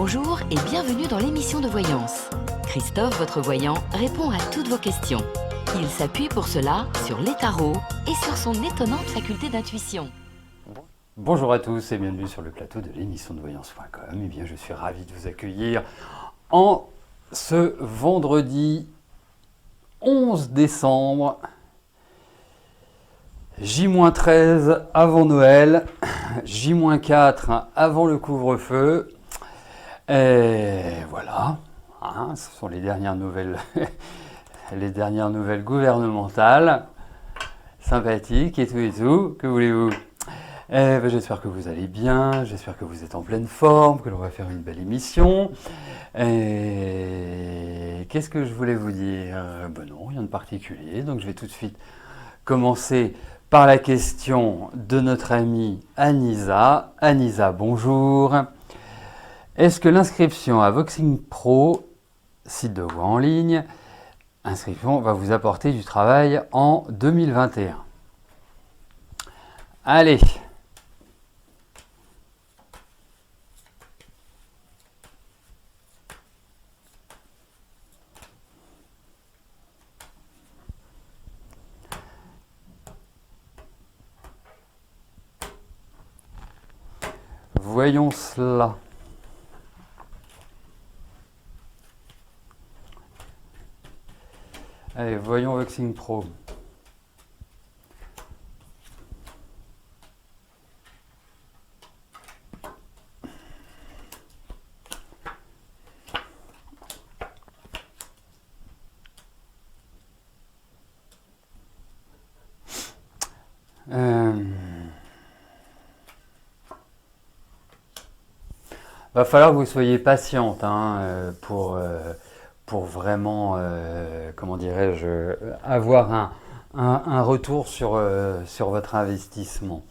Bonjour et bienvenue dans l'émission de voyance. Christophe, votre voyant, répond à toutes vos questions. Il s'appuie pour cela sur les tarots et sur son étonnante faculté d'intuition. Bonjour à tous et bienvenue sur le plateau de l'émission de voyance.com. Eh bien, je suis ravi de vous accueillir en ce vendredi 11 décembre, J-13 avant Noël, J-4 avant le couvre-feu. Et voilà, hein, ce sont les dernières nouvelles, les dernières nouvelles gouvernementales, sympathiques et tout, que voulez-vous? J'espère que vous allez bien, j'espère que vous êtes en pleine forme, que l'on va faire une belle émission. Et qu'est-ce que je voulais vous dire? Non, rien de particulier, donc je vais tout de suite commencer par la question de notre amie Anisa. Anisa, bonjour. Est-ce que l'inscription à Voxing Pro, site de voix en ligne, inscription va vous apporter du travail en 2021? Allez. Voyons cela. Allez, voyons Voxing Pro. Va falloir que vous soyez patiente pour vraiment, comment dirais-je, avoir un retour sur votre investissement.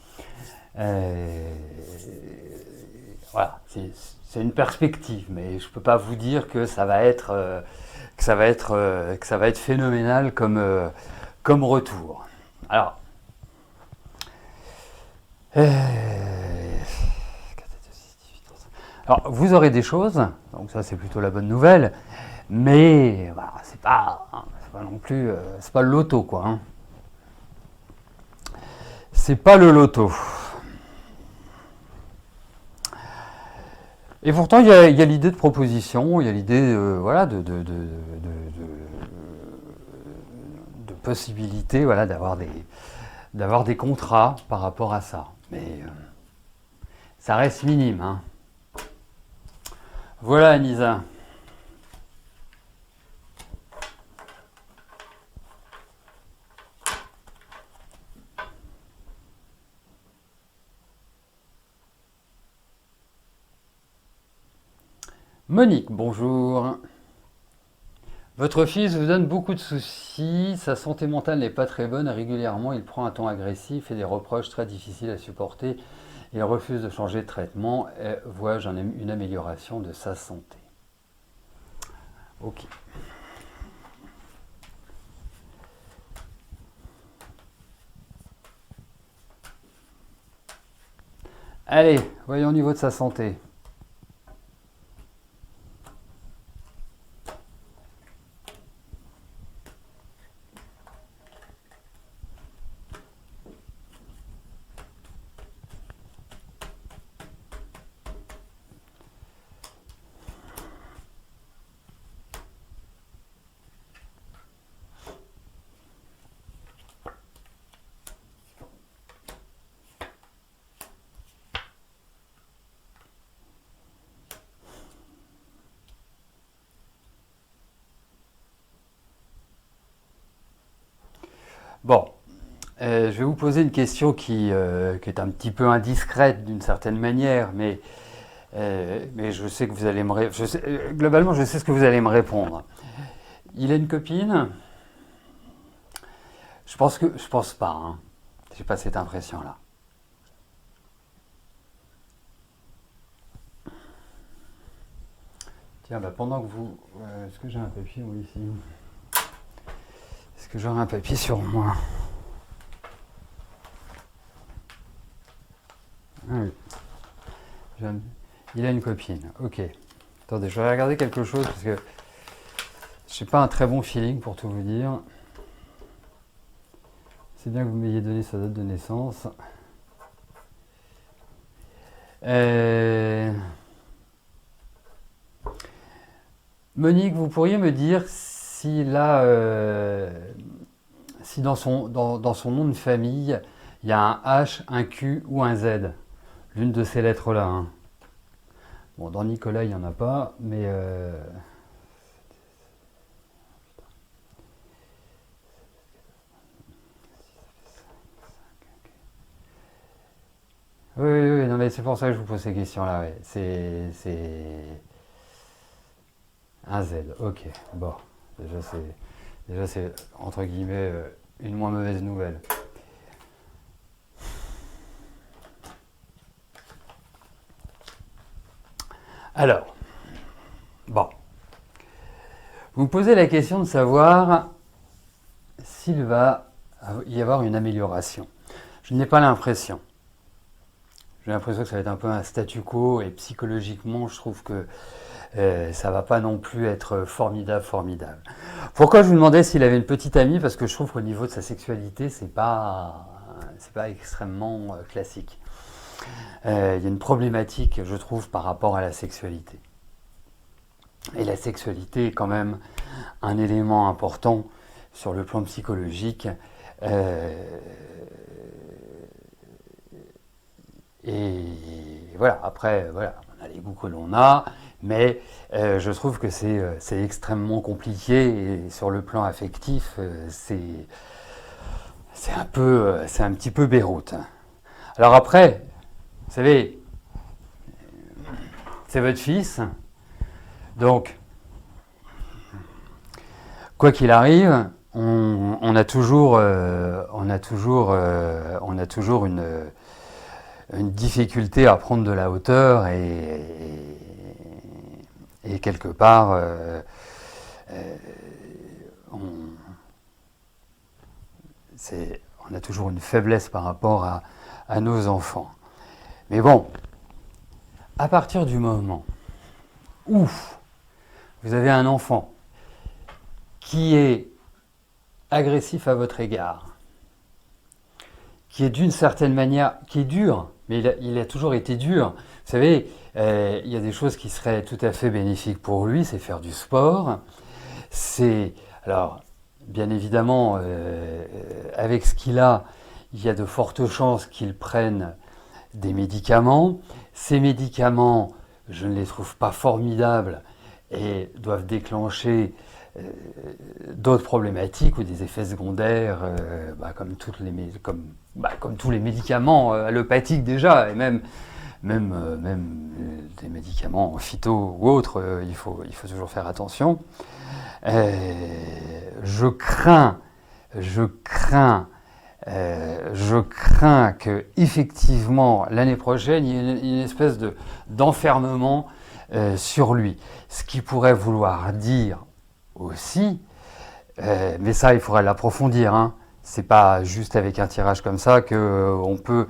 Voilà, c'est une perspective, mais je ne peux pas vous dire que ça va être, phénoménal comme retour. Alors, vous aurez des choses, donc ça c'est plutôt la bonne nouvelle, mais voilà, c'est pas non plus, c'est pas le loto quoi. Hein. C'est pas le loto. Et pourtant il y a l'idée de proposition, il y a l'idée voilà de possibilité voilà d'avoir des contrats par rapport à ça, mais ça reste minime. Hein. Voilà Anisa. Monique, bonjour. Votre fils vous donne beaucoup de soucis, sa santé mentale n'est pas très bonne, régulièrement il prend un ton agressif et des reproches très difficiles à supporter. Il refuse de changer de traitement. Vois-je une amélioration de sa santé? Ok. Allez, voyons au niveau de sa santé. Bon, je vais vous poser une question qui est un petit peu indiscrète d'une certaine manière, mais je sais que vous allez me globalement, je sais ce que vous allez me répondre. Il a une copine? Je pense pas. Hein. J'ai pas cette impression-là. Tiens, pendant que vous, est-ce que j'ai un papier moi ici? Est-ce que j'aurai un papier sur moi? Ah oui. Il a une copine, ok. Attendez, je vais regarder quelque chose parce que je n'ai pas un très bon feeling pour tout vous dire. C'est bien que vous m'ayez donné sa date de naissance. Monique, vous pourriez me dire si là, si dans son nom de famille, il y a un H, un Q ou un Z, l'une de ces lettres-là. Hein. Bon, dans Nicolas, il n'y en a pas, mais... Oui, oui, oui, non, mais c'est pour ça que je vous pose ces questions-là. Ouais. C'est un Z, ok. Bon, déjà c'est entre guillemets une moins mauvaise nouvelle. Alors, bon, vous me posez la question de savoir s'il va y avoir une amélioration. Je n'ai pas l'impression. J'ai l'impression que ça va être un peu un statu quo et psychologiquement, je trouve que ça va pas non plus être formidable. Pourquoi je vous demandais s'il avait une petite amie? Parce que je trouve qu'au niveau de sa sexualité, c'est pas extrêmement classique. Il y a une problématique, je trouve, par rapport à la sexualité. Et la sexualité est quand même un élément important sur le plan psychologique. Et voilà, après, voilà, on a les goûts que l'on a, mais je trouve que c'est extrêmement compliqué et sur le plan affectif, c'est un petit peu Beyrouth. Alors après, vous savez, c'est votre fils, donc quoi qu'il arrive, on a toujours une difficulté à prendre de la hauteur et quelque part on a toujours une faiblesse par rapport à nos enfants. Mais bon, à partir du moment où vous avez un enfant qui est agressif à votre égard, qui est d'une certaine manière, qui est dur, mais il a toujours été dur. Vous savez, il y a des choses qui seraient tout à fait bénéfiques pour lui, c'est faire du sport. Alors, bien évidemment, avec ce qu'il a, il y a de fortes chances qu'il prenne des médicaments. Ces médicaments, je ne les trouve pas formidables et doivent déclencher d'autres problématiques ou des effets secondaires, comme tous les médicaments allopathiques déjà, et même des médicaments phyto ou autres, il faut toujours faire attention. Je crains que effectivement l'année prochaine il y ait une espèce d'enfermement sur lui, ce qui pourrait vouloir dire aussi, mais ça il faudrait l'approfondir, hein. C'est pas juste avec un tirage comme ça qu'on peut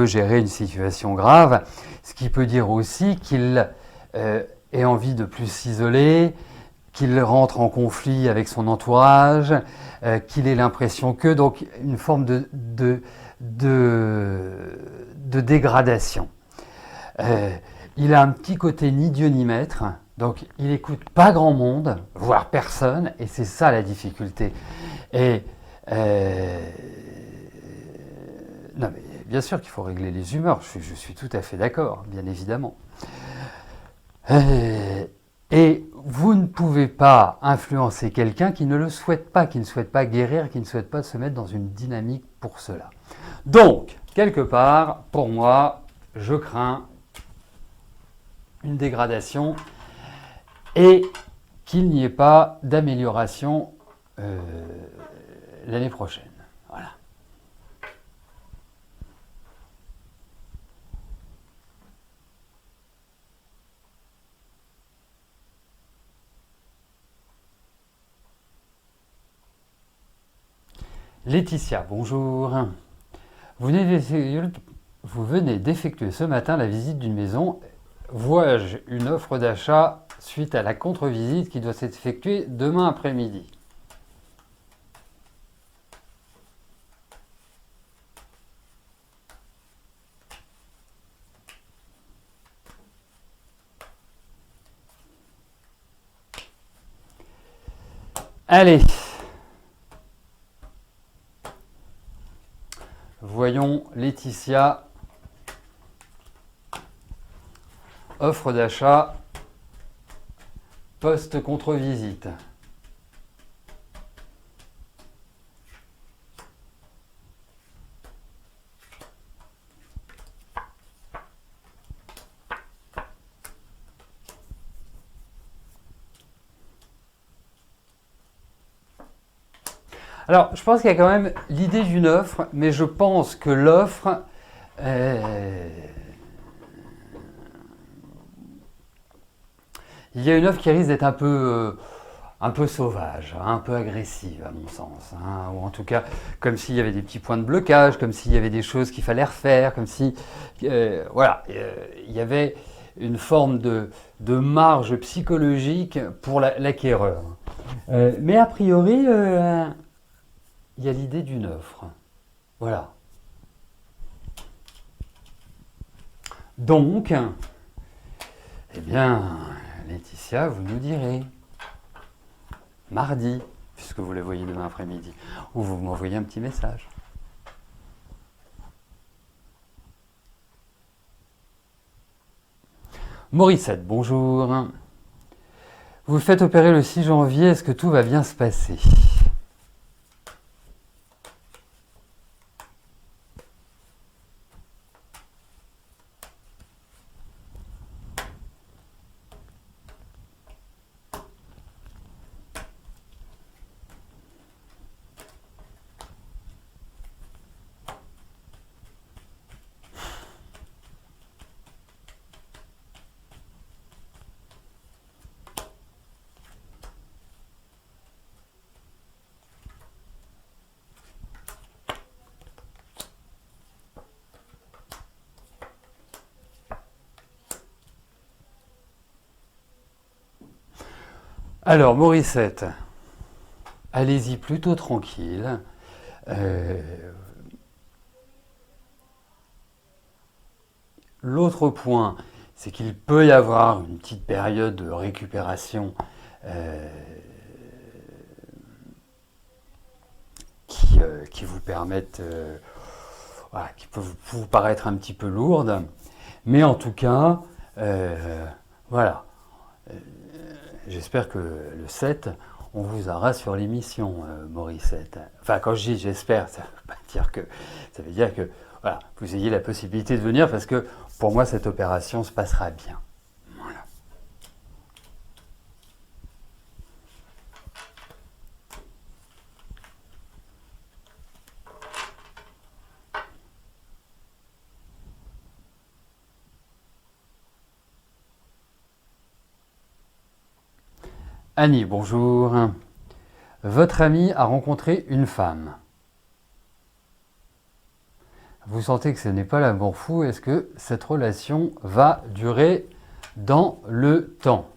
gérer une situation grave, ce qui peut dire aussi qu'il ait envie de plus s'isoler, qu'il rentre en conflit avec son entourage, qu'il ait l'impression que, donc une forme de dégradation. Il a un petit côté ni Dieu ni maître, donc il n'écoute pas grand monde, voire personne, et c'est ça la difficulté. Et non, mais bien sûr qu'il faut régler les humeurs, je suis tout à fait d'accord, bien évidemment. Et vous ne pouvez pas influencer quelqu'un qui ne le souhaite pas, qui ne souhaite pas guérir, qui ne souhaite pas se mettre dans une dynamique pour cela. Donc, quelque part, pour moi, je crains une dégradation et qu'il n'y ait pas d'amélioration l'année prochaine. Voilà. Laetitia, bonjour. Vous venez d'effectuer ce matin la visite d'une maison vois-je une offre d'achat suite à la contre-visite qui doit s'effectuer demain après-midi? Allez, voyons Laetitia, offre d'achat, poste contre-visite. Alors, je pense qu'il y a quand même l'idée d'une offre, mais je pense que l'offre, il y a une offre qui risque d'être un peu sauvage, un peu agressive à mon sens, hein, ou en tout cas comme s'il y avait des petits points de blocage, comme s'il y avait des choses qu'il fallait refaire, comme si, voilà, il y avait une forme de marge psychologique pour l'acquéreur. Mais a priori, il y a l'idée d'une offre. Voilà. Donc, eh bien, Laetitia, vous nous direz. Mardi, puisque vous la voyez demain après-midi. Ou vous m'envoyez un petit message. Morissette, bonjour. Vous faites opérer le 6 janvier, est-ce que tout va bien se passer ? Alors, Morissette, allez-y plutôt tranquille. L'autre point, c'est qu'il peut y avoir une petite période de récupération qui vous permettent, voilà, qui peut vous paraître un petit peu lourde. Mais en tout cas, voilà. J'espère que le 7, on vous aura sur l'émission, Morissette. Enfin, quand je dis j'espère, ça veut dire que voilà, vous ayez la possibilité de venir parce que pour moi, cette opération se passera bien. Voilà. Annie, bonjour. Votre ami a rencontré une femme. Vous sentez que ce n'est pas l'amour fou. Est-ce que cette relation va durer dans le temps ?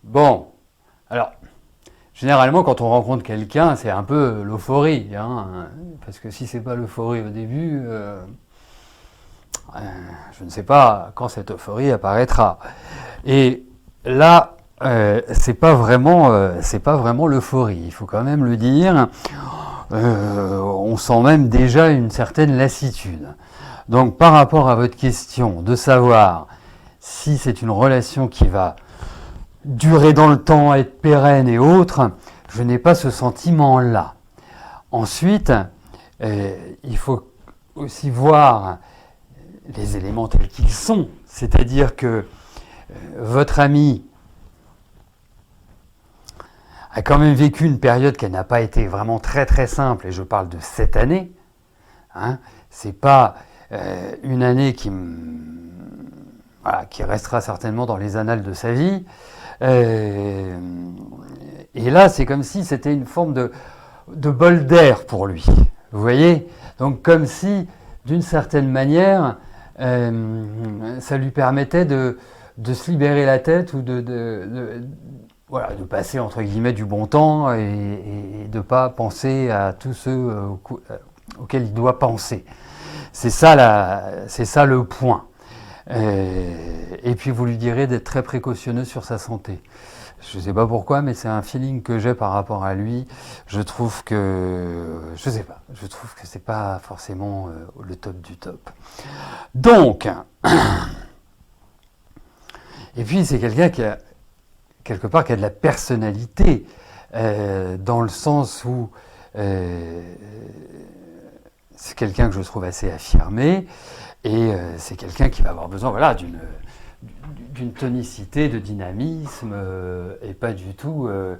Bon, alors, généralement, quand on rencontre quelqu'un, c'est un peu l'euphorie, hein, parce que si c'est pas l'euphorie au début, je ne sais pas quand cette euphorie apparaîtra. Et là, c'est pas vraiment l'euphorie, il faut quand même le dire. On sent même déjà une certaine lassitude. Donc, par rapport à votre question de savoir si c'est une relation qui va durer dans le temps, être pérenne et autres, je n'ai pas ce sentiment-là. Ensuite, il faut aussi voir les éléments tels qu'ils sont. C'est-à-dire que votre ami a quand même vécu une période qui n'a pas été vraiment très très simple, et je parle de cette année. Hein, c'est pas une année qui restera certainement dans les annales de sa vie. Et là, c'est comme si c'était une forme de bol d'air pour lui. Vous voyez? Donc comme si, d'une certaine manière, ça lui permettait de se libérer la tête ou de passer entre guillemets du bon temps et de ne pas penser à tous ceux auxquels il doit penser. C'est ça le point. Et puis vous lui direz d'être très précautionneux sur sa santé. Je ne sais pas pourquoi, mais c'est un feeling que j'ai par rapport à lui. Je trouve que c'est pas forcément le top du top. Donc, et puis c'est quelqu'un qui a quelque part qui a de la personnalité, dans le sens où c'est quelqu'un que je trouve assez affirmé, et c'est quelqu'un qui va avoir besoin d'une tonicité, de dynamisme, et pas du tout de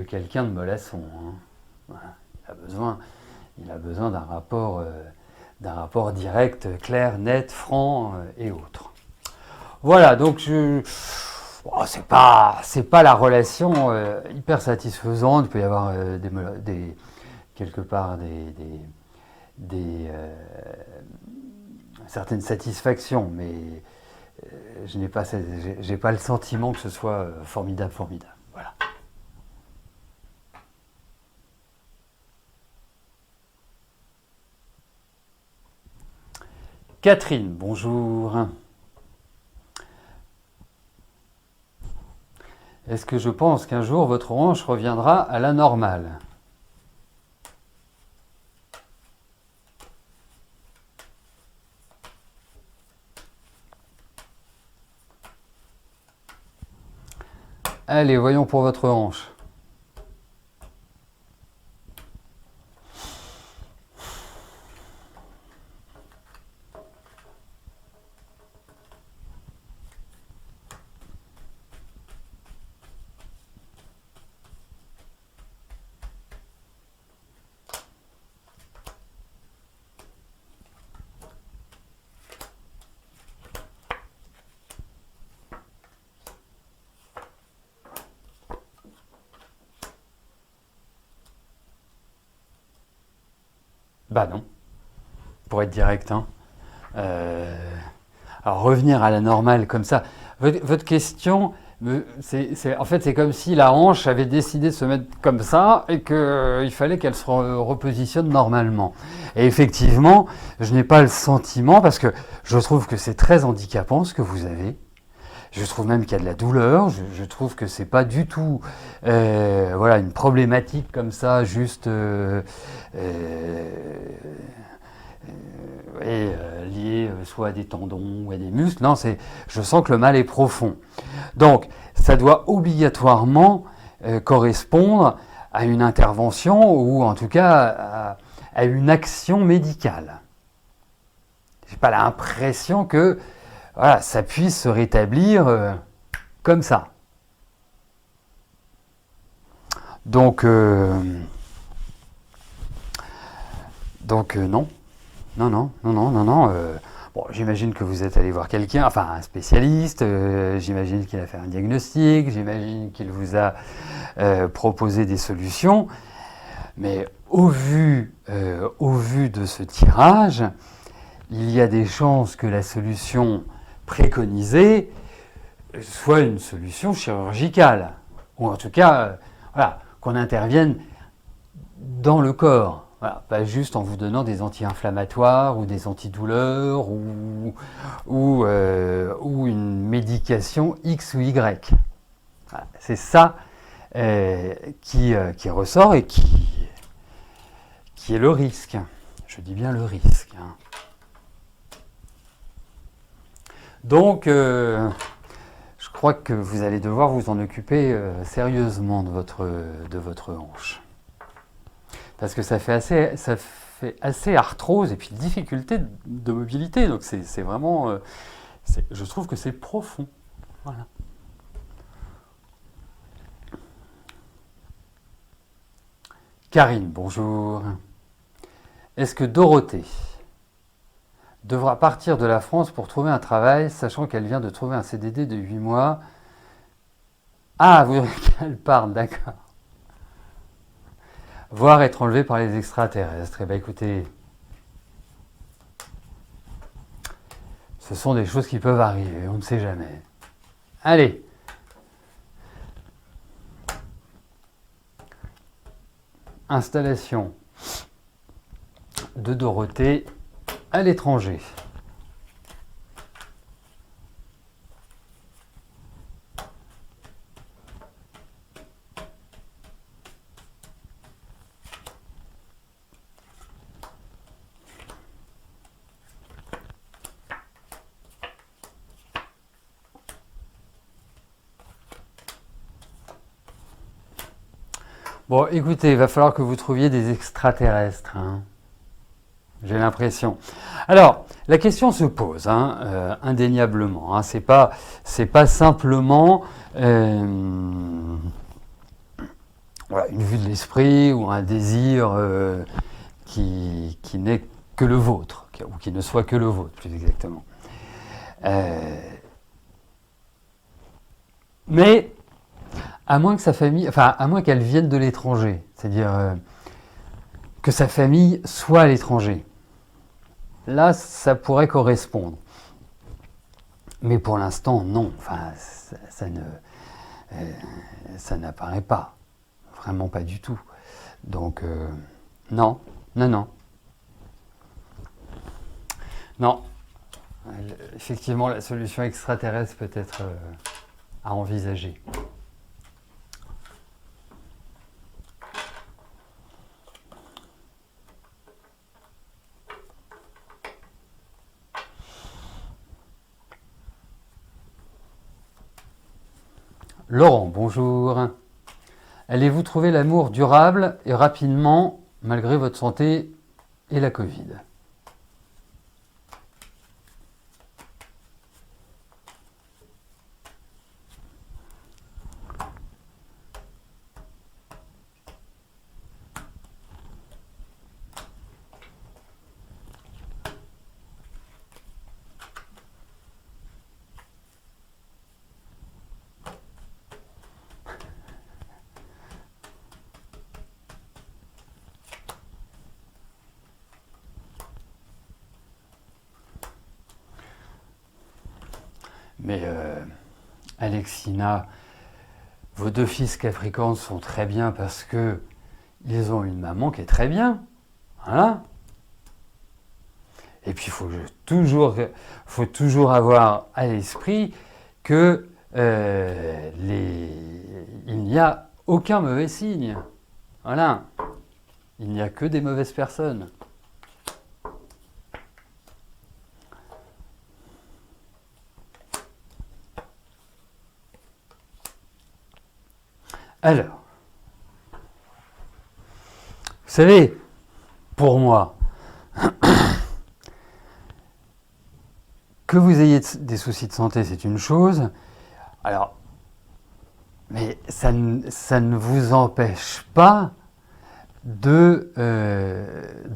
quelqu'un de mollasson. Hein. Voilà. Il a besoin d'un rapport direct, clair, net, franc et autres. Voilà, donc c'est pas la relation hyper satisfaisante. Il peut y avoir quelque part certaines satisfactions, mais j'ai pas le sentiment que ce soit formidable. Voilà. Catherine, bonjour. Est-ce que je pense qu'un jour votre hanche reviendra à la normale? Allez, voyons pour votre hanche. Bah non, pour être direct. Hein. Alors revenir à la normale comme ça. Votre question, en fait, c'est comme si la hanche avait décidé de se mettre comme ça et qu'il fallait qu'elle se repositionne normalement. Et effectivement, je n'ai pas le sentiment, parce que je trouve que c'est très handicapant ce que vous avez. Je trouve même qu'il y a de la douleur. Je trouve que c'est pas du tout une problématique comme ça, juste liée soit à des tendons ou à des muscles. Non, je sens que le mal est profond. Donc, ça doit obligatoirement correspondre à une intervention, ou en tout cas à une action médicale. J'ai pas l'impression que ça puisse se rétablir comme ça. Donc non. Bon, j'imagine que vous êtes allé voir quelqu'un, enfin un spécialiste, j'imagine qu'il a fait un diagnostic, j'imagine qu'il vous a proposé des solutions, mais au vu de ce tirage, il y a des chances que la solution préconisée soit une solution chirurgicale, ou en tout cas qu'on intervienne dans le corps. Voilà, pas juste en vous donnant des anti-inflammatoires ou des antidouleurs ou une médication X ou Y. Voilà, c'est ça qui ressort et qui est le risque. Je dis bien le risque. Hein. Donc, je crois que vous allez devoir vous en occuper sérieusement de votre hanche. Parce que ça fait fait assez arthrose et puis difficulté de mobilité. Donc c'est vraiment, je trouve que c'est profond. Voilà. Karine, bonjour. Est-ce que Dorothée devra partir de la France pour trouver un travail, sachant qu'elle vient de trouver un CDD de 8 mois? Ah, vous voulez qu'elle parte, d'accord. Voire être enlevée par les extraterrestres. Eh bien, écoutez, ce sont des choses qui peuvent arriver, on ne sait jamais. Allez. Installation de Dorothée à l'étranger. Bon, écoutez, il va falloir que vous trouviez des extraterrestres, hein. J'ai l'impression. Alors, la question se pose, hein, indéniablement. Hein, c'est pas simplement voilà, une vue de l'esprit ou un désir qui n'est que le vôtre, ou qui ne soit que le vôtre, plus exactement. Mais à moins que sa famille, enfin, à moins qu'elle vienne de l'étranger, c'est-à-dire que sa famille soit à l'étranger. Là, ça pourrait correspondre. Mais pour l'instant, non. Enfin, ça n'apparaît pas. Vraiment pas du tout. Donc, non. Non. Effectivement, la solution extraterrestre peut être à envisager. Laurent, bonjour. Allez-vous trouver l'amour durable et rapidement, malgré votre santé et la Covid? Mais Alexina, vos deux fils Capricorne sont très bien parce que ils ont une maman qui est très bien. Voilà. Et puis il faut toujours avoir à l'esprit que il n'y a aucun mauvais signe. Voilà. Il n'y a que des mauvaises personnes. Alors, vous savez, pour moi, que vous ayez des soucis de santé, c'est une chose. Alors, mais ça ne vous empêche pas de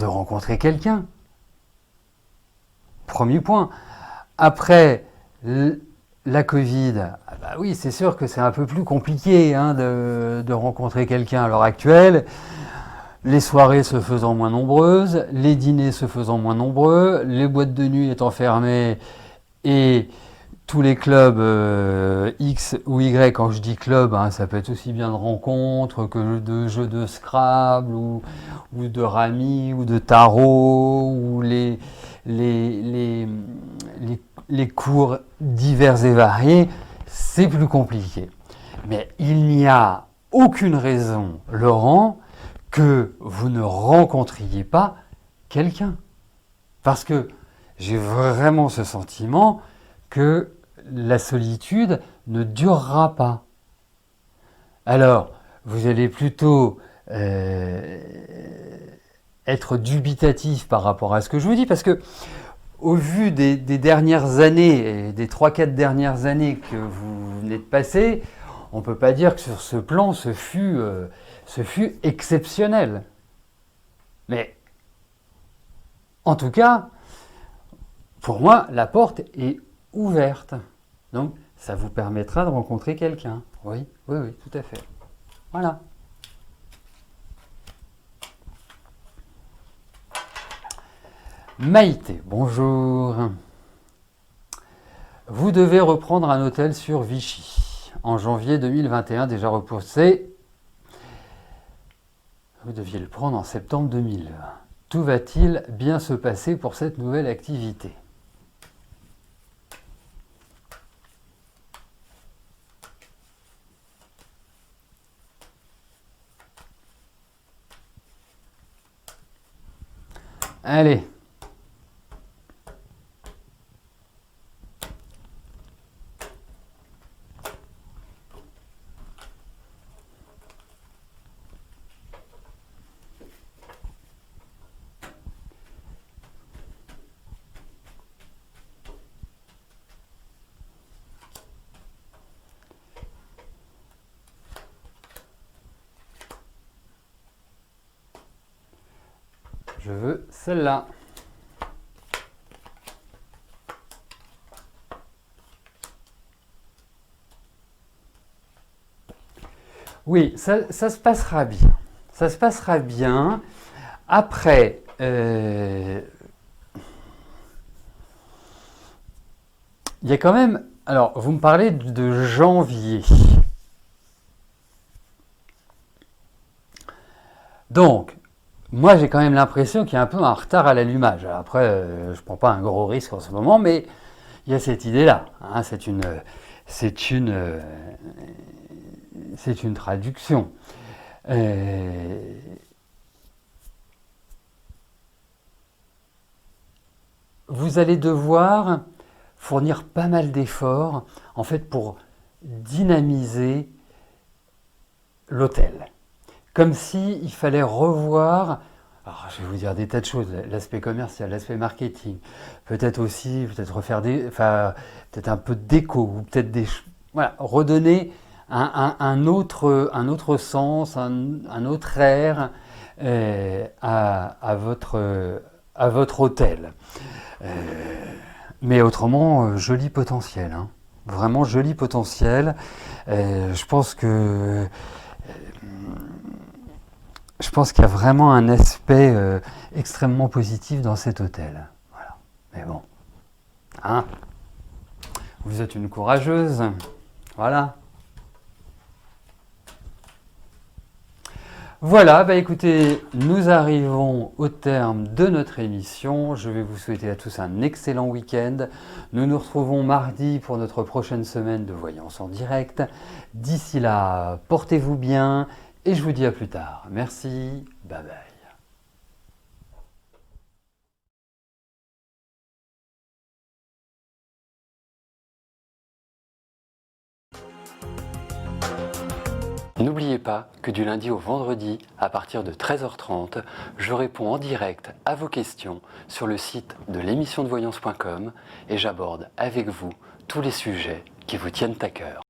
rencontrer quelqu'un. Premier point. Après, la Covid, ah bah oui, c'est sûr que c'est un peu plus compliqué hein, de rencontrer quelqu'un à l'heure actuelle. Les soirées se faisant moins nombreuses, les dîners se faisant moins nombreux, les boîtes de nuit étant fermées et tous les clubs X ou Y, quand je dis club, hein, ça peut être aussi bien de rencontres que de jeux de Scrabble ou de rami ou de tarot ou les cours divers et variés, c'est plus compliqué. Mais il n'y a aucune raison, Laurent, que vous ne rencontriez pas quelqu'un. Parce que j'ai vraiment ce sentiment que la solitude ne durera pas. Alors, vous allez plutôt être dubitatif par rapport à ce que je vous dis, parce que au vu des dernières années, et des 3-4 dernières années que vous venez de passer, on ne peut pas dire que sur ce plan, ce fut exceptionnel. Mais en tout cas, pour moi, la porte est ouverte. Donc, ça vous permettra de rencontrer quelqu'un. Oui, oui, oui, tout à fait. Voilà. Maïté, bonjour. Vous devez reprendre un hôtel sur Vichy. En janvier 2021, déjà repoussé. Vous deviez le prendre en septembre 2020. Tout va-t-il bien se passer pour cette nouvelle activité ? Allez. Je veux celle-là. Oui, ça se passera bien. Ça se passera bien. Après, il y a quand même... Alors, vous me parlez de janvier. Donc, moi, j'ai quand même l'impression qu'il y a un peu un retard à l'allumage. Après, je ne prends pas un gros risque en ce moment, mais il y a cette idée-là. Hein, c'est une traduction. Vous allez devoir fournir pas mal d'efforts, en fait, pour dynamiser l'hôtel. Comme s'il fallait revoir, alors je vais vous dire des tas de choses, l'aspect commercial, l'aspect marketing, peut-être aussi, refaire peut-être un peu de déco, ou peut-être voilà, redonner un autre sens, un autre air à votre hôtel. Mais autrement, joli potentiel, hein. Vraiment joli potentiel. Je pense qu'il y a vraiment un aspect extrêmement positif dans cet hôtel. Voilà. Mais bon, hein, vous êtes une courageuse. Voilà. Voilà, bah écoutez, nous arrivons au terme de notre émission. Je vais vous souhaiter à tous un excellent week-end. Nous nous retrouvons mardi pour notre prochaine semaine de voyance en direct. D'ici là, portez-vous bien et je vous dis à plus tard. Merci, bye bye. N'oubliez pas que du lundi au vendredi, à partir de 13h30, je réponds en direct à vos questions sur le site de l'émissiondevoyance.com et j'aborde avec vous tous les sujets qui vous tiennent à cœur.